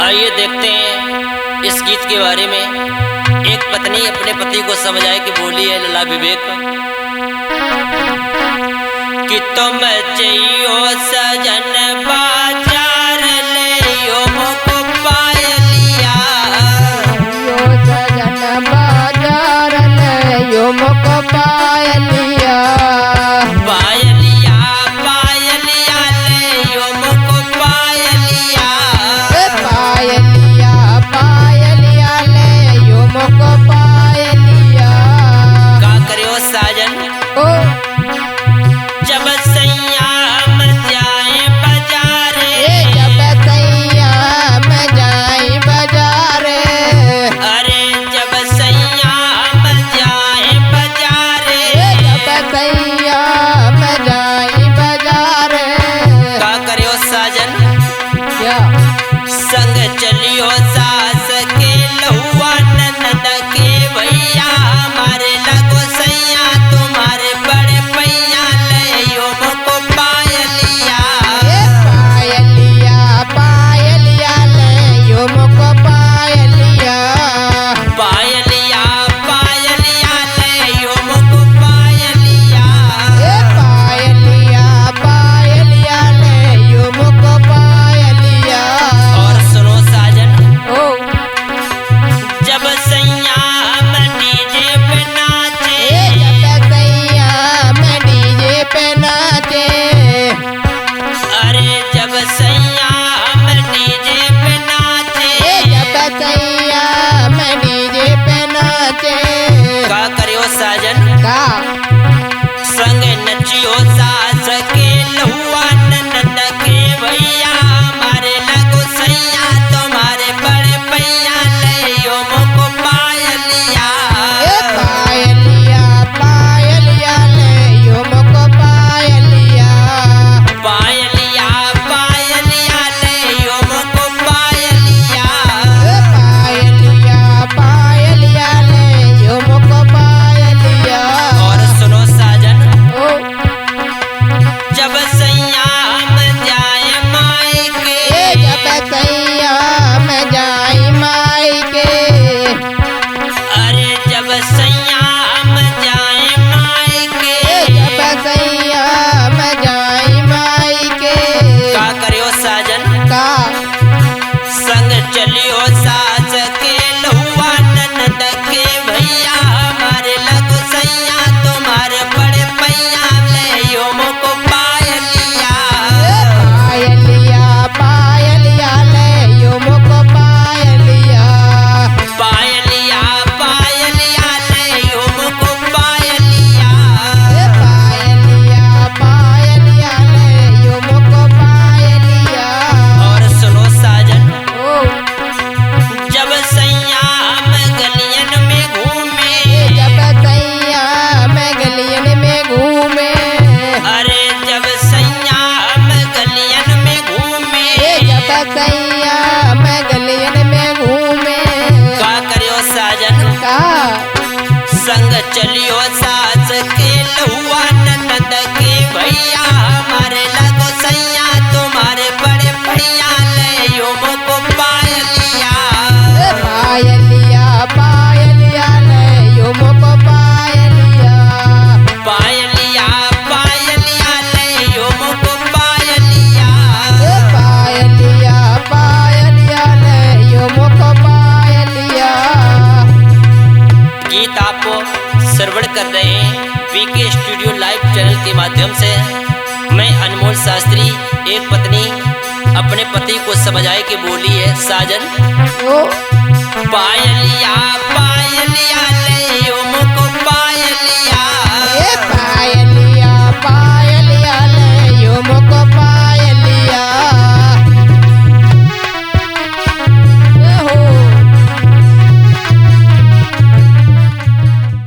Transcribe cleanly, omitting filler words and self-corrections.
आइए देखते हैं इस गीत के बारे में। एक पत्नी अपने पति को समझाए कि बोली है लला विवेक कि तुम जइयो सजन बाजार ले मुको पायलिया, यो सजन बाजार ले मुको पायलिया, पायलिया पायलिया ले मुको पायलिया, पायलिया पायलिया ले मुको पायलिया। का करियो साजन ओ जब सैया मन जाए बाजारे, जब सैया में जाई बाजारे, अरे जब सैया मन जाए बाजारे, जब सैया में जाई बाजारे। का करियो साजन क्या संग चलियो सास के लहुआ ननद के भैया, हमारे लगो सैया तुम्हारे बड़े पैया ले मुको पायलिया, पायलिया पायलिया ले मुको पायलिया, पायलिया पायलिया ले मुको पायलिया। पायलिया पायलिया ले मुको पायलिया। और सुनो साजन ओ जब सैया हम डीजे पे नाचे, जब सैया में डीजे पे नाचे, अरे जब सैया हम डीजे पे नाचे, जब सैया में डीजे पे नाचे। का करियो साजन का संग नचियो सास के लहुआ ननद के भैया, हमारे लगो सैया तुम्हारे बड़े पैया ले मुको पायलिया, पायलिया पायलिया ले मुको पायलिया, पायलिया पायलिया ले मुको पायलिया। पायलिया पायलिया ले मुको पायलिया। और सुनो साजन ओ जब सैया हम जाए मायके, जब सैया में जाई माई के, अरे जब सैया हम जाए मायके, जब सैया में जाई माई के। का करियो साजन का संग चलियो सास के लहुआ ननद के भैया, हमारे लगो सैया तुम्हारे बड़े पैया ले मुको पायलिया, पायलिया पायलिया ले मुको पायलिया, पायलिया पायलिया ले मुको पायलिया। पायलिया पायलिया ले मुको पायलिया। और सुनो साजन ओ जब सैया हम गलियन में घूमे, जब सैया में गलियन में घूमे, अरे जब सैया हम गलियन में घूमे, जब सैया में गलियन में घूमे। का करियो साजन का संग चलियो सास के लहुआ ननद के भैया, हमारे लगो सैया तुम्हारे बड़े भैया ले मुको पायलिया, पायलिया पायलिया ले मुको पायलिया, पायलिया पायलिया ले मुको पायलिया। पायलिया पायलिया ले मुको पायलिया। गीत आपको श्रवण कर रहे हैं वीके स्टूडियो लाइव चैनल के माध्यम से। मैं अनमोल शास्त्री एक पत्नी अपने पति को समझाए कि बोली है साजन ओ पायलिया